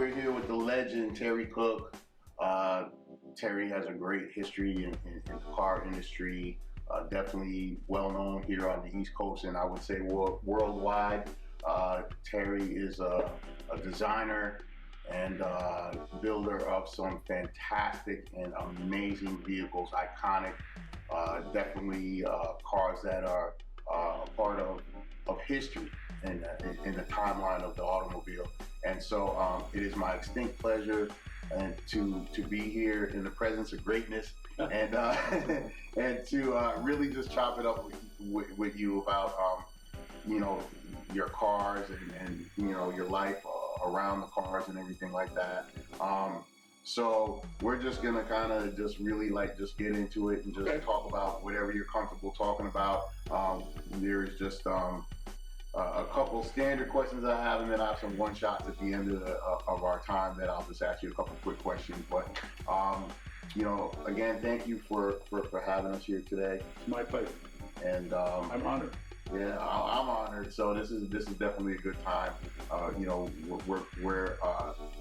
we're here with the legend, Terry Cook. Terry has a great history in the car industry, definitely well known here on the East Coast, and I would say worldwide. Terry is a designer and builder of some fantastic and amazing vehicles, iconic, definitely cars that are a part of history in the timeline of the automobile. And so it is my distinct pleasure and to be here in the presence of greatness and and to really just chop it up with you about your cars and your life around the cars and everything like that. So we're just gonna kind of just really just get into it and just talk about whatever you're comfortable talking about. There's just a couple standard questions I have, and then I have some one shots at the end of our time that I'll just ask you a couple quick questions. But again, thank you for having us here today. It's my pleasure, and I'm honored. Yeah, I'm honored. So this is definitely a good time.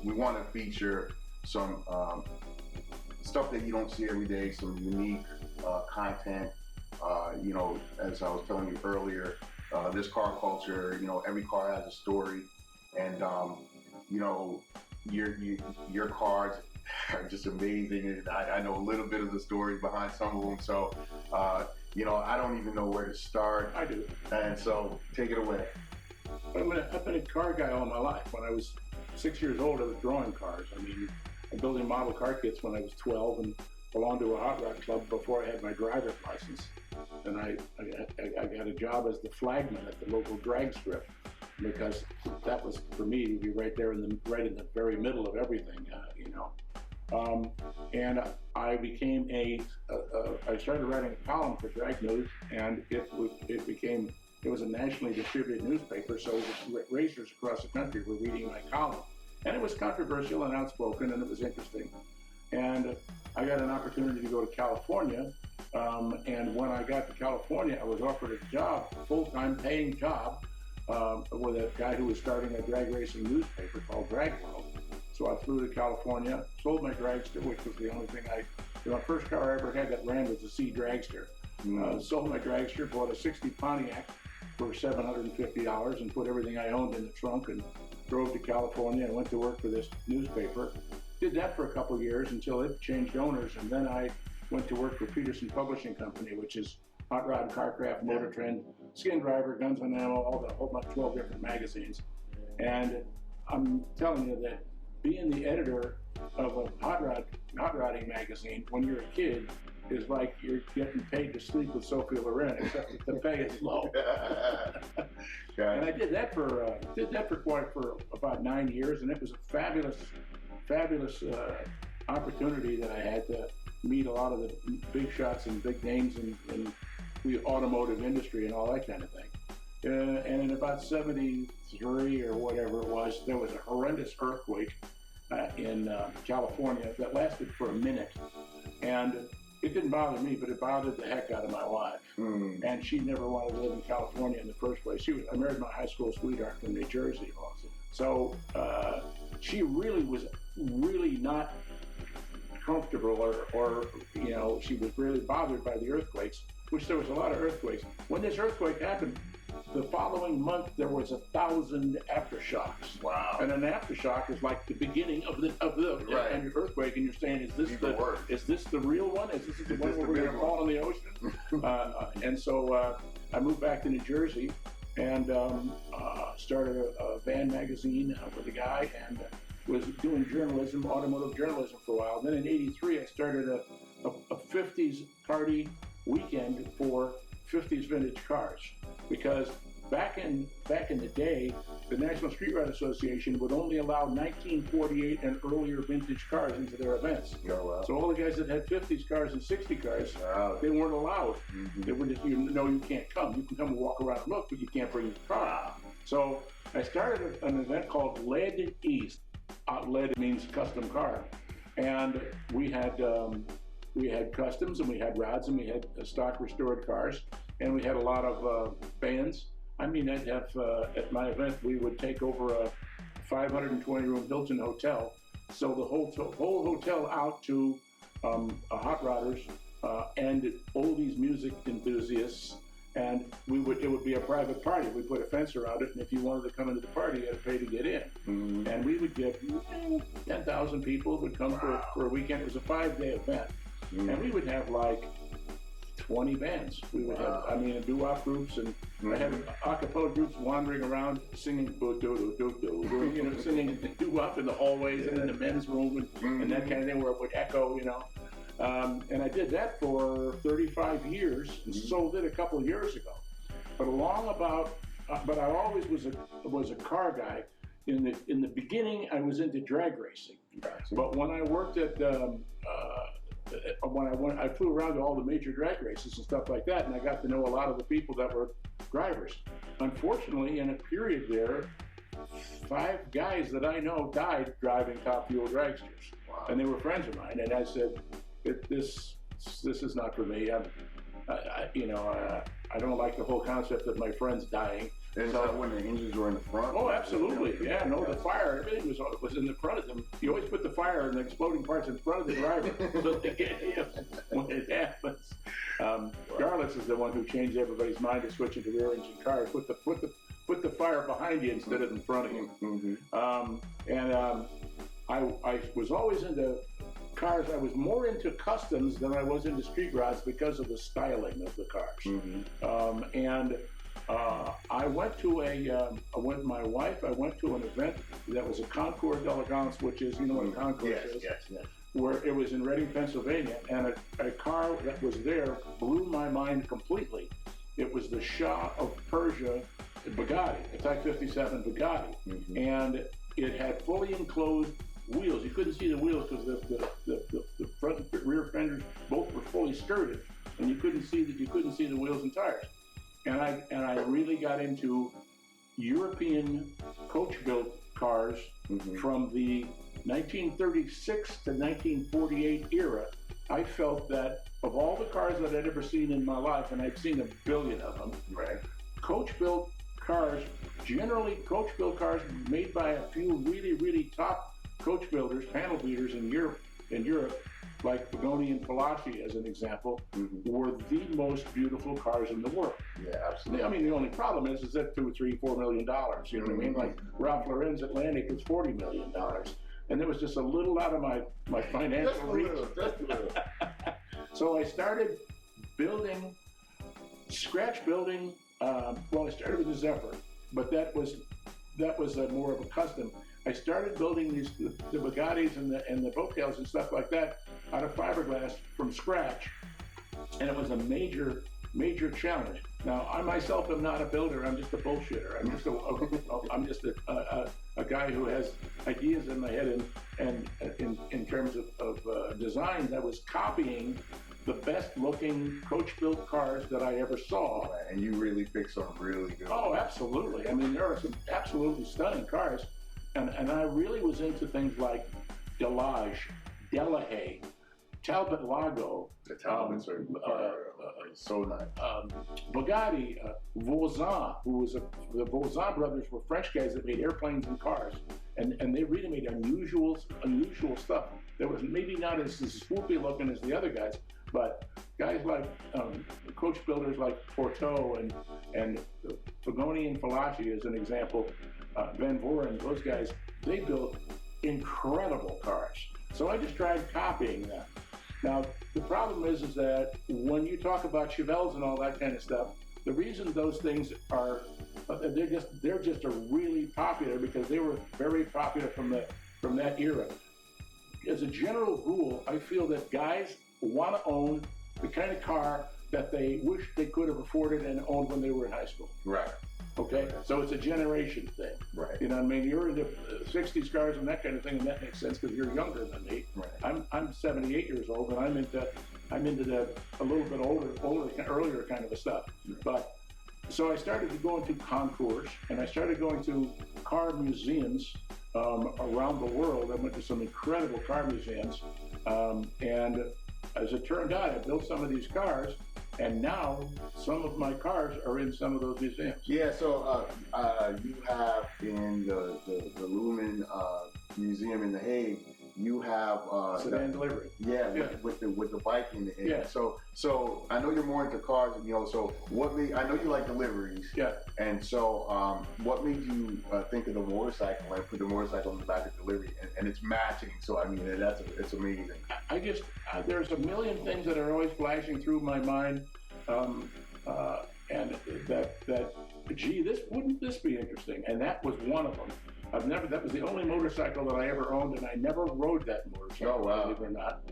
We want to feature some stuff that you don't see every day, some unique content. As I was telling you earlier, this car culture, every car has a story, and your cars are just amazing. And I know a little bit of the stories behind some of them, so I don't even know where to start. I do, and so take it away. I've been a car guy all my life. When I was 6 years old, I was drawing cars. I was building model car kits when I was 12 and belonged to a hot rod club before I had my driver's license. And I got a job as the flagman at the local drag strip because that was, for me, to be right there in the very middle of everything, And I became I started writing a column for Drag News, and it was a nationally distributed newspaper, so racers across the country were reading my column. And it was controversial and outspoken, and it was interesting. And I got an opportunity to go to California, and when I got to California, I was offered a job, a full-time paying job, with a guy who was starting a drag racing newspaper called Drag World. So I flew to California, sold my dragster, which was the only thing my first car I ever had that ran was a C Dragster. Sold my dragster, bought a 60 Pontiac for $750 and put everything I owned in the trunk and drove to California and went to work for this newspaper. Did that for a couple of years until it changed owners, and then I went to work for Peterson Publishing Company, which is Hot Rod, Carcraft, Motor Trend, Skin Driver, Guns and Ammo, all the whole bunch, 12 different magazines. And I'm telling you that being the editor of a hot rodding magazine when you're a kid is like you're getting paid to sleep with Sophie Loren, except that the pay is low. And I did that for about 9 years, and it was a fabulous opportunity that I had to meet a lot of the big shots and big names in the automotive industry and all that kind of thing. And in about 73 or whatever it was, there was a horrendous earthquake in California that lasted for a minute. And it didn't bother me, but it bothered the heck out of my wife. And she never wanted to live in California in the first place. I married my high school sweetheart from New Jersey. Awesome. So she really was not comfortable or she was really bothered by the earthquakes, which there was a lot of earthquakes. When this earthquake happened, the following month there was 1,000 aftershocks. Wow! And an aftershock is like the beginning of the right. And your earthquake, and you're saying, is this the real one? Is this the one where we're going to fall in the ocean? And so I moved back to New Jersey and started a van magazine with a guy and was doing journalism, automotive journalism for a while. Then in '83 I started a 50s party weekend for 50s vintage cars, because back in the day, the National Street Rod Association would only allow 1948 and earlier vintage cars into their events. Oh, wow. So all the guys that had 50s cars and 60 cars, they weren't allowed. Mm-hmm. They were just, you can't come. You can come and walk around and look, but you can't bring your car. Wow. So I started an event called LED East. LED means custom car, and we had customs, and we had rods, and we had stock restored cars, and we had a lot of bands. I'd have at my event we would take over a 520-room Hilton hotel. So the whole hotel out to hot rodders and oldies music enthusiasts, and it would be a private party. We put a fence around it, and if you wanted to come into the party, you had to pay to get in. Mm-hmm. And we would get 10,000 people would come for a weekend. It was a 5-day event, and we would have like 20 bands. We would have, doo-wop groups, and I had a cappella groups wandering around singing singing doo-wop in the hallways and in the men's room and that kind of thing where it would echo, and I did that for 35 years and sold it a couple of years ago. But but I always was a car guy. In the beginning, I was into drag racing. But when I worked at I flew around to all the major drag races and stuff like that, and I got to know a lot of the people that were drivers. Unfortunately, in a period there, 5 guys that I know died driving Top Fuel dragsters, and they were friends of mine. And I said, "This is not for me. I don't like the whole concept of my friends dying." And so when the engines were in the front? Oh, absolutely. Yeah, no, the fire, everything was in the front of them. You always put the fire and the exploding parts in front of the driver so they can't hit when it happens. Garlitz is the one who changed everybody's mind to switch into rear engine cars. Put the fire behind you instead of in front of you. I was always into cars. I was more into customs than I was into street rods because of the styling of the cars. I went to with my wife, I went to an event that was a Concours d'Elegance, which is, you know what a Concours is? Yes. Where it was in Reading, Pennsylvania, and a car that was there blew my mind completely. It was the Shah of Persia Bugatti, a Type 57 Bugatti, and it had fully enclosed wheels. You couldn't see the wheels because the front and rear fenders both were fully skirted, and you couldn't see the wheels and tires. And I really got into European coach-built cars from the 1936 to 1948 era. I felt that of all the cars that I'd ever seen in my life, and I've seen a billion of them, coach-built cars, generally coach-built cars made by a few really, really top coach builders, panel beaters in Europe, like Bugatti and Falaschi, as an example, were the most beautiful cars in the world. Yeah, absolutely. I mean, the only problem is that $2, $3, $4 million. You know what I mean? Like Ralph Lauren's Atlantic is $40 million, and there was just a little out of my financial reach. Just a little. So I started scratch building. Well, I started with the Zephyr, but that was more of a custom. I started building the Bugattis and the Vocals and stuff like that out of fiberglass from scratch, and it was a major challenge. Now, I myself am not a builder. I'm just a bullshitter. I'm just a guy who has ideas in my head, and in terms of designs, I was copying the best looking coach-built cars that I ever saw. And you really picked some really good ones. Oh, absolutely. I mean, there are some absolutely stunning cars. And I really was into things like Delage, Delahaye, Talbot Lago. The Talbots are so nice. Bugatti, Voisin, the Voisin brothers were French guys that made airplanes and cars. And they really made unusual stuff. There was maybe not as swoopy looking as the other guys, but guys like coach builders like Porto and Fagoni and Falaschi, as an example, Van Voren, those guys, they built incredible cars. So I just tried copying them. Now, the problem is that when you talk about Chevelles and all that kind of stuff, the reason those things are, they're just really popular because they were very popular from that era. As a general rule, I feel that guys want to own the kind of car that they wish they could have afforded and owned when they were in high school. Right. Okay, so it's a generation thing. Right. You know what I mean? You're into 60s cars and that kind of thing, and that makes sense because you're younger than me. Right. I'm 78 years old, and I'm into the a little bit earlier kind of a stuff. Right. But so I started to go into concours, and I started going to car museums around the world. I went to some incredible car museums, and as it turned out, I built some of these cars, And now some of my cars are in some of those museums. Yeah, so you have in the Lumen Museum in The Hague, you have Sedan delivery. Yeah, Yeah. With the bike in the end. Yeah. So I know you're more into cars, you know. So what made I know you like deliveries. Yeah. And so what made you think of the motorcycle and put the motorcycle in the back of delivery? And it's matching. So I mean, it's amazing. I just there's a million things that are always flashing through my mind, and that gee, wouldn't this be interesting? And that was one of them. That was the only motorcycle that I ever owned, and I never rode that motorcycle, Oh, wow. believe it or not.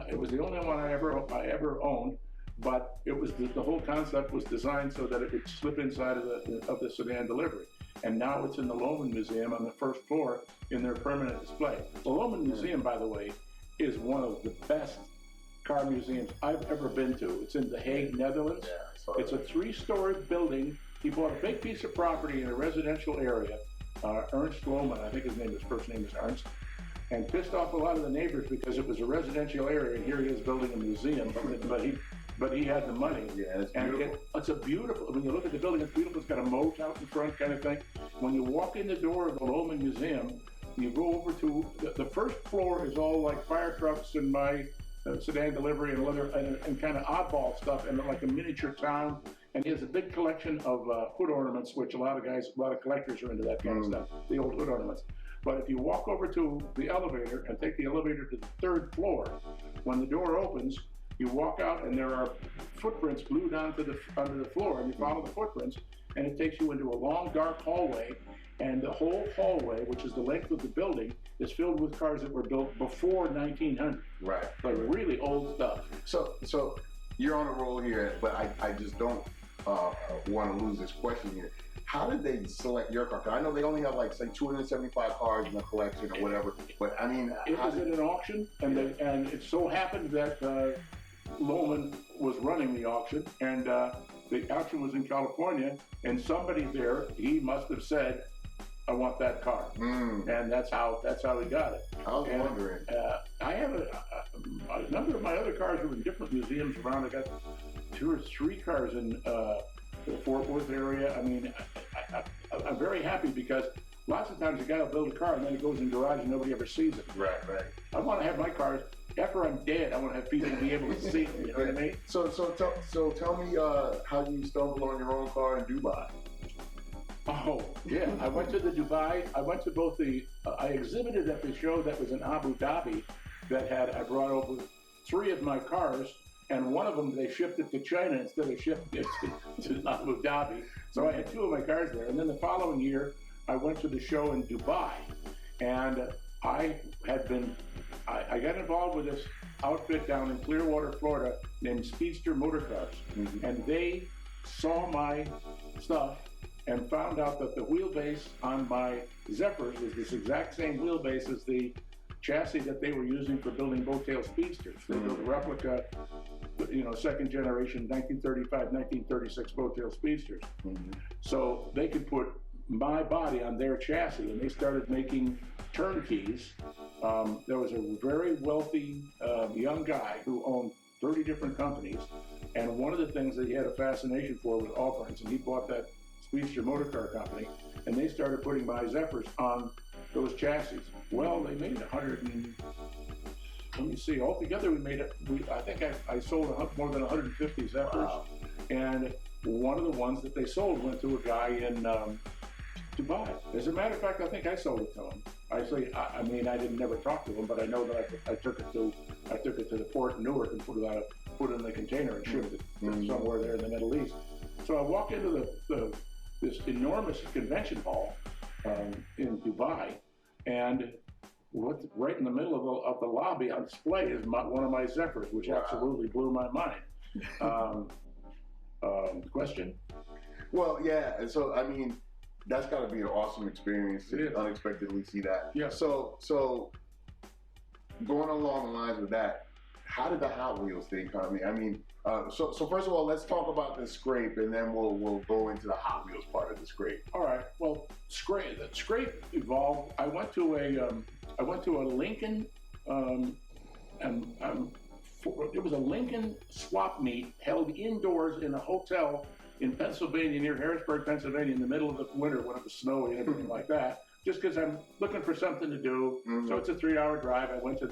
It was the only one I ever owned, but it was the whole concept was designed so that it would slip inside of the sedan delivery. And now it's in the Lohman Museum on the first floor in their permanent display. The Lohman Museum, by the way, is one of the best car museums I've ever been to. It's in The Hague, Netherlands. Yeah, It's a 3-story building. He bought a big piece of property in a residential area. Ernst Lohman, I think his first name is Ernst, and pissed off a lot of the neighbors because it was a residential area, and here he is building a museum. But he had the money. Yeah, it's And beautiful. it's a beautiful. When you look at the building, it's beautiful. It's got a moat out in front, kind of thing. When you walk in the door of the Lohman Museum, you go over to the first floor is all like fire trucks and my sedan delivery and leather and kind of oddball stuff and like a miniature town. And he has a big collection of hood ornaments, which a lot of collectors are into that kind of stuff, the old hood ornaments. But if you walk over to the elevator and take the elevator to the 3rd floor, when the door opens, you walk out and there are footprints glued onto the floor, and you follow the footprints, and it takes you into a long, dark hallway. And the whole hallway, which is the length of the building, is filled with cars that were built before 1900, Right. like really old stuff. So you're on a roll here, but I just don't want to lose this question here. How did they select your car? 'Cause I know they only have like say 275 cars in the collection or whatever. But I mean, It was at an auction, and it so happened that Lohman was running the auction, and the auction was in California, and somebody there, he must have said, "I want that car," and that's how he got it. I was wondering. I have a number of my other cars are in different museums around. I got 2 or 3 cars in the Fort Worth area. I mean, I'm very happy because lots of times a guy will build a car and then it goes in the garage and nobody ever sees it. Right. I want to have my cars, after I'm dead, I want to have people be able to see it, you know what I mean? So tell me how you stumbled on your own car in Dubai. Oh, yeah. I went to Dubai. I went to both I exhibited at the show that was in Abu Dhabi I brought over 3 of my cars, and one of them, they shipped it to China instead of shipping it to Abu Dhabi. So I had 2 of my cars there. And then the following year, I went to the show in Dubai, and I got involved with this outfit down in Clearwater, Florida, named Speedster Motor Cars. Mm-hmm. And they saw my stuff and found out that the wheelbase on my Zephyrs was this exact same wheelbase as the chassis that they were using for building Bowtail Speedsters. They built a replica, 2nd generation 1935, 1936 Bowtail Speedsters. Mm-hmm. So they could put my body on their chassis, and they started making turnkeys. There was a very wealthy young guy who owned 30 different companies, and one of the things that he had a fascination for was offerings, and he bought that Speedster Motor Car Company, and they started putting my Zephyrs on those chassis. Well, they made 100 and, let me see, altogether I think I sold more than 150 Zephyrs. Wow. And one of the ones that they sold went to a guy in Dubai. As a matter of fact, I think I sold it to him. I didn't never talk to him, but I know that I took it to the port in Newark and put it in the container and shipped it somewhere there in the Middle East. So I walk into this enormous convention hall in Dubai, and right in the middle of the lobby on display is one of my Zephyrs, which absolutely blew my mind. Question? Well, yeah. So I mean, that's got to be an awesome experience to unexpectedly see that. Yeah. So going along the lines with that, how did the Hot Wheels thing come? I mean, so first of all, let's talk about the scrape, and then we'll go into the Hot Wheels part of the scrape. All right. Well, the scrape evolved. I went to a Lincoln, and I'm it was a Lincoln swap meet held indoors in a hotel in Pennsylvania, near Harrisburg, Pennsylvania, in the middle of the winter when it was snowy and everything like that. Just because I'm looking for something to do, so it's a 3-hour drive. I went to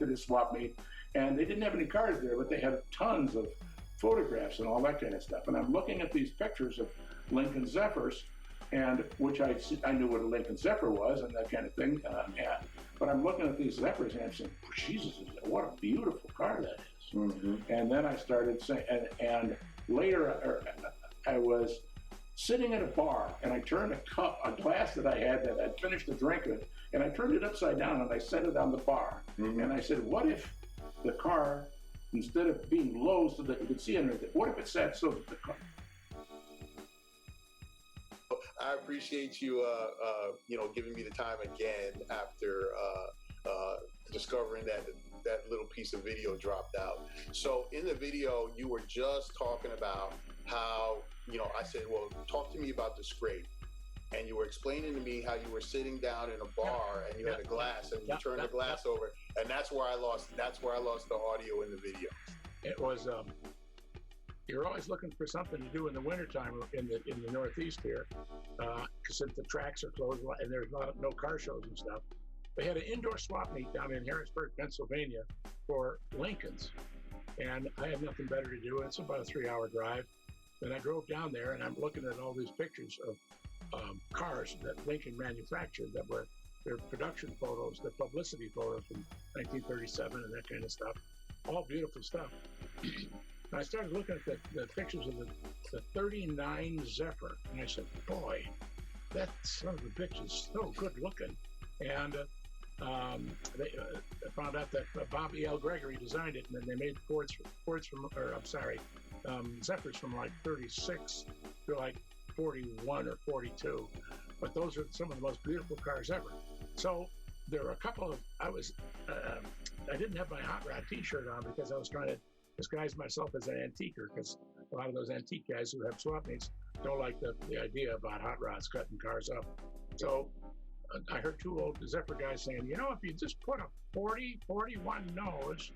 this swap meet, and they didn't have any cars there, but they had tons of photographs and all that kind of stuff. And I'm looking at these pictures of Lincoln Zephyrs, and which I knew what a Lincoln Zephyr was and that kind of thing. But I'm looking at these Zephyrs and I'm saying, Jesus, what a beautiful car that is. And then I started saying, and later I was sitting at a bar, and I turned a glass that I had that I'd finished a drink with, and I turned it upside down and I set it on the bar. And I said, what if the car, instead of being low so that you could see underneath it, what if it sat so that the car... I appreciate you, giving me the time again after discovering that little piece of video dropped out. So in the video, you were just talking about how, I said, well, talk to me about the scrape. And you were explaining to me how you were sitting down in a bar and you had a glass and you turned the glass over. And that's where I lost the audio in the video. It was, you're always looking for something to do in the wintertime in the Northeast here, because since the tracks are closed and there's no car shows and stuff. They had an indoor swap meet down in Harrisburg, Pennsylvania for Lincolns. And I had nothing better to do. It's about a 3-hour drive. Then I drove down there and I'm looking at all these pictures of cars that Lincoln manufactured that were their production photos, their publicity photos from 1937 and that kind of stuff. All beautiful stuff. And I started looking at the pictures of the 39 Zephyr. And I said, boy, that son of a bitch is so good looking. And they found out that Bobby L. Gregory designed it, and then they made Zephyrs from like 36 to like 41 or 42. But those are some of the most beautiful cars ever. So there were a couple of, I didn't have my Hot Rod t-shirt on because I was trying to disguise myself as an antiquer, because a lot of those antique guys who have swap meets don't like the idea about hot rods cutting cars up. So I heard two old Zephyr guys saying, if you just put a 41 nose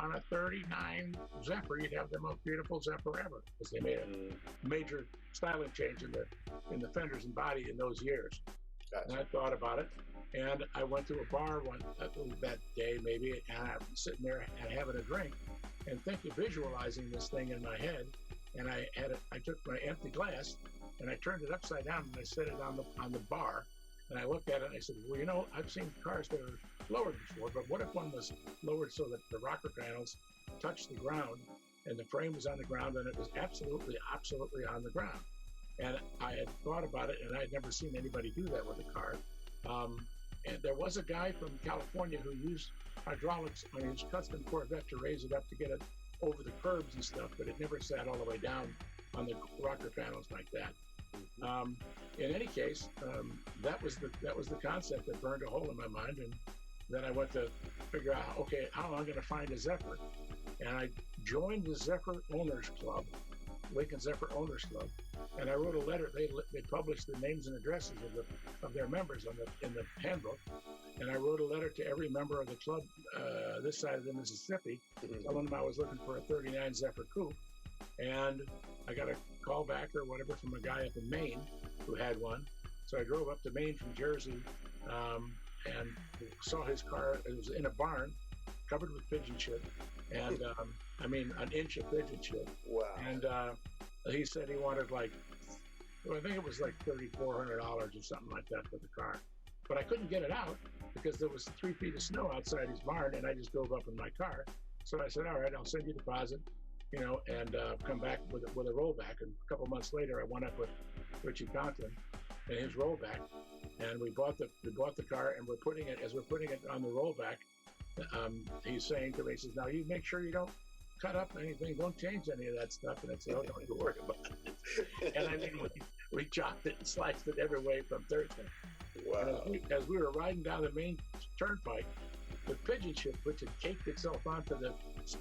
on a 39 Zephyr, you'd have the most beautiful Zephyr ever, because they made a major styling change in the fenders and body in those years. Gotcha. And I thought about it, and I went to a bar that day maybe, and I was sitting there and having a drink and visualizing this thing in my head. And I took my empty glass and I turned it upside down and I set it on the bar. And I looked at it and I said, well, I've seen cars that are lowered before, but what if one was lowered so that the rocker panels touched the ground and the frame was on the ground and it was absolutely on the ground? And I had thought about it, and I had never seen anybody do that with a car. And there was a guy from California who used hydraulics on his custom Corvette to raise it up to get it over the curbs and stuff, but it never sat all the way down on the rocker panels like that. In any case, that was the concept that burned a hole in my mind, and then I went to figure out, okay, how am I going to find a Zephyr? And I joined the Zephyr Owners Club, Lincoln Zephyr Owners Club, and I wrote a letter. They published the names and addresses of their members in the handbook, and I wrote a letter to every member of the club this side of the Mississippi, telling them I was looking for a 39 Zephyr coupe, and I got a call back or whatever from a guy up in Maine who had one. So I drove up to Maine from Jersey and saw his car. It was in a barn covered with pigeon shit, and an inch of pigeon shit. Wow. And he said he wanted I think it was like $3,400 or something like that for the car. But I couldn't get it out because there was 3 feet of snow outside his barn, and I just drove up in my car. So I said, all right, I'll send you a deposit, and come back with a rollback. And a couple months later, I went up with Richie Conklin and his rollback, and we bought the car, and we're putting it on the rollback. He's saying to me, he says, now you make sure you don't cut up anything, don't change any of that stuff. And I said, oh, don't even worry about it. And we chopped it and sliced it every way from Thursday. Wow. As we were riding down the main turnpike, the pigeon shit, which had caked itself onto the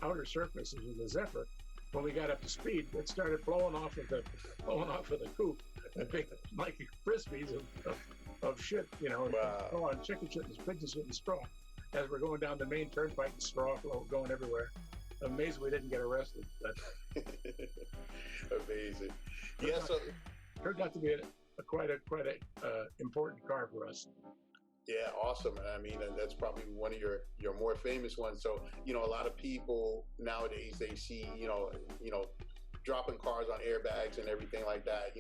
outer surfaces of the Zephyr, when we got up to speed, it started blowing off of the coupe, the big like frisbees of shit, wow. And chicken shit and pigeon shit and straw. As we're going down the main turnpike, and straw going everywhere. amazed we didn't get arrested. But Amazing. Yeah. So turned out to be quite a important car for us. yeah, awesome. I mean, and that's probably one of your more famous ones. So a lot of people nowadays, they see dropping cars on airbags and everything like that.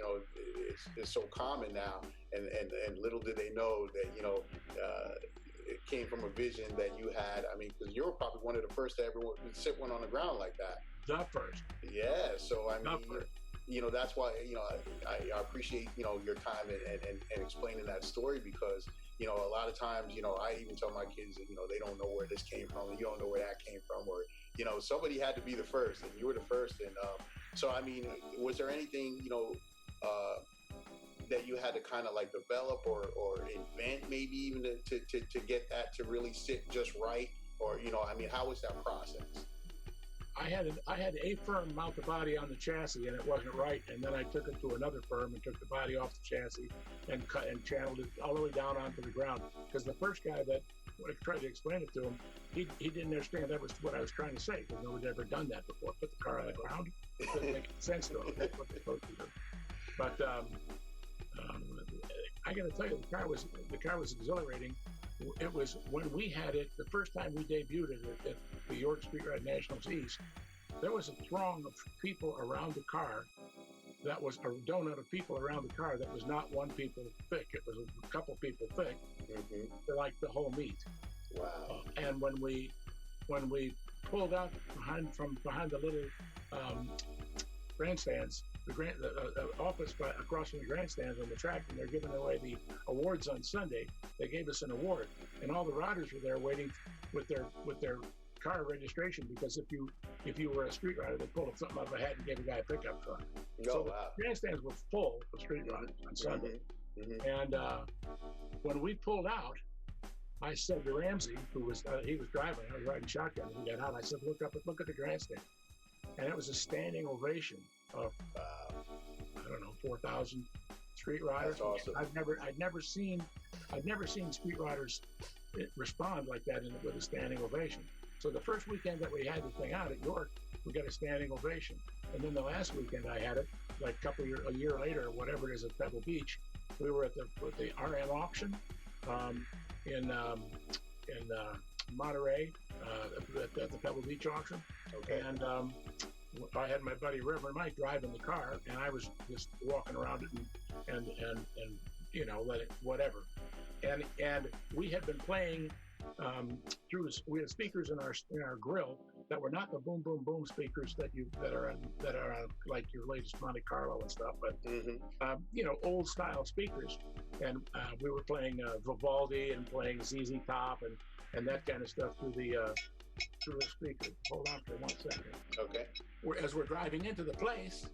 It's so common now, and little did they know that it came from a vision that you had. I mean, because you were probably one of the first to ever sit one on the ground like that. The first. Yeah. So I mean, that's why I appreciate your time and explaining that story, because a lot of times I even tell my kids that they don't know where this came from, and you don't know where that came from, or somebody had to be the first, and you were the first. And so I mean, was there anything that you had to kind of like develop or invent, maybe even to get that to really sit just right, or I mean, how was that process? I had a firm mount the body on the chassis, and it wasn't right. And then I took it to another firm and took the body off the chassis and cut and channeled it all the way down onto the ground. Because the first guy that I tried to explain it to him, he didn't understand that was what I was trying to say, because nobody's ever done that before. Put the car on the ground. It doesn't make sense to him. That's what they're supposed to do. But I got to tell you, the car was exhilarating. It was when we had it the first time we debuted it at the York Street Ride Nationals East. There was a throng of people around the car. That was a donut of people around the car that was not one people thick. It was a couple people thick. Mm-hmm. Like the whole meet. Wow. And when we pulled out from behind the little grandstands, the office across from the grandstands on the track, and they're giving away the awards on Sunday. They gave us an award, and all the riders were there waiting with their car registration, because if you were a street rider, they pulled something out of a hat and gave a guy a pickup truck. So wow. The grandstands were full of street riders on Sunday. Mm-hmm. And when we pulled out, I said to Ramsey, who was he was driving, I was riding shotgun, and we got out. I said, look at the grandstand, and it was a standing ovation of I don't know, 4,000 street riders. That's awesome. I'd never seen street riders respond like that with a standing ovation. So the first weekend that we had the thing out at York, we got a standing ovation, and then the last weekend I had it, like a year later or whatever it is, at Pebble Beach. We were at the RM auction in Monterey at the Pebble Beach auction. Okay. And I had my buddy Reverend Mike driving the car, and I was just walking around it and let it whatever. And we had been playing we had speakers in our grill that were not the boom boom boom speakers that are on like your latest Monte Carlo and stuff, but old style speakers. And we were playing Vivaldi and playing ZZ Top and that kind of stuff through the speaker. Hold on for 1 second. Okay. As we're driving into the place,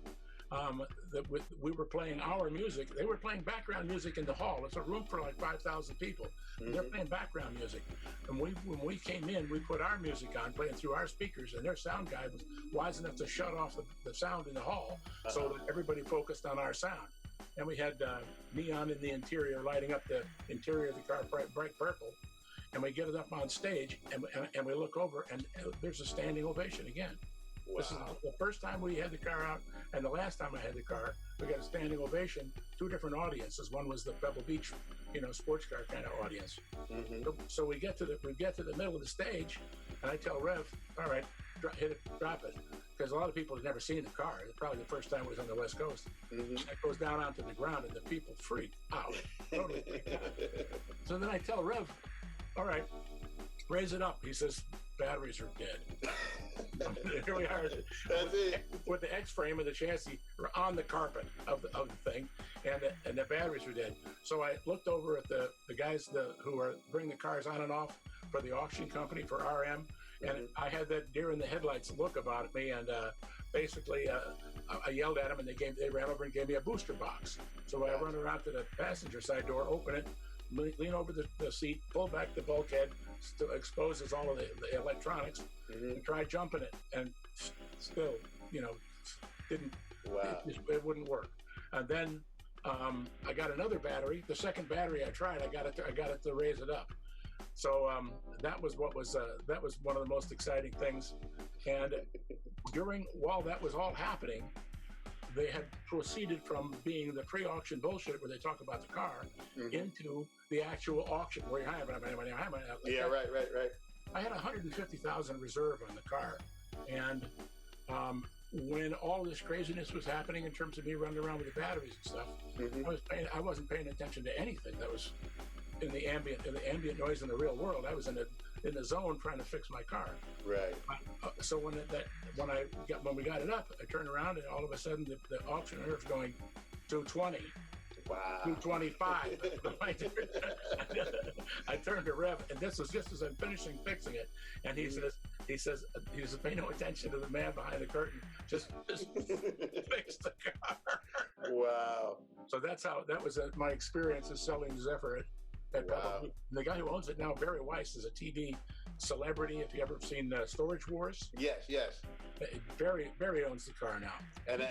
we were playing our music. They were playing background music in the hall. It's a room for like 5,000 people. Mm-hmm. They're playing background music. And when we came in, we put our music on, playing through our speakers, and their sound guy was wise enough to shut off the sound in the hall so that everybody focused on our sound. And we had neon in the interior, lighting up the interior of the car bright purple. And we get it up on stage, and we look over, and there's a standing ovation again. Wow. This is the first time we had the car out, and the last time I had the car, we got a standing ovation. Two different audiences. One was the Pebble Beach, sports car kind of audience. Mm-hmm. So we get to the middle of the stage, and I tell Rev, all right, hit it, drop it, because a lot of people had never seen the car. It's probably the first time it was on the West Coast. Mm-hmm. It goes down onto the ground, and the people freak out, totally freaked out. So then I tell Rev, all right, raise it up. He says, batteries are dead. Here we are. That's it. With the X-frame of the chassis on the carpet of the thing, and the batteries are dead. So I looked over at the guys who are bringing the cars on and off for the auction company for RM, and I had that deer in the headlights look about me, and basically I yelled at them, and they ran over and gave me a booster box. So I run around to the passenger side door, open it, lean over the seat, pull back the bulkhead, exposes all of the electronics, and try jumping it, and still, didn't. Wow. It wouldn't work. And then I got another battery. The second battery I tried, I got it to raise it up. So that was one of the most exciting things. And while that was all happening, they had proceeded from being the pre-auction bullshit where they talk about the car into the actual auction where you're Yeah, right. I had 150,000 reserve on the car, and when all this craziness was happening in terms of me running around with the batteries and stuff, I wasn't paying attention to anything that was in the ambient noise in the real world. I was in the zone trying to fix my car. Right. So when we got it up, I turned around and all of a sudden the auctioneer's going 220. Wow. 225. I turned to Rev, and this was just as I'm finishing fixing it, and he says, pay no attention to the man behind the curtain. Just fix the car. Wow. So that was my experience of selling Zephyr at Pebble. The guy who owns it now, Barry Weiss, is a TV celebrity. If you ever seen Storage Wars? Yes. Barry owns the car now. And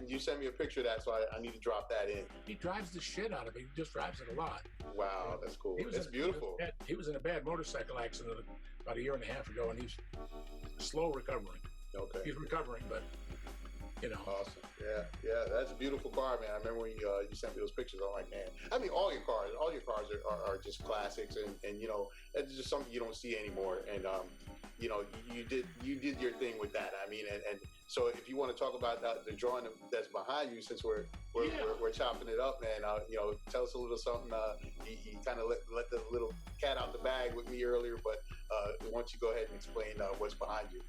you sent me a picture of that, so I need to drop that in. He drives the shit out of it. He just drives it a lot. Wow, that's cool. It's beautiful. He was in a bad motorcycle accident about a year and a half ago, and he's slow recovering. Okay. He's recovering, but Awesome. Yeah. That's a beautiful car, man. I remember when you sent me those pictures. I'm like, man. I mean, all your cars are just classics, and it's just something you don't see anymore. And you did your thing with that. I mean, and so if you want to talk about the drawing that's behind you, since we're chopping it up, man, tell us a little something. You kind of let the little cat out the bag with me earlier, but why don't you go ahead and explain what's behind you?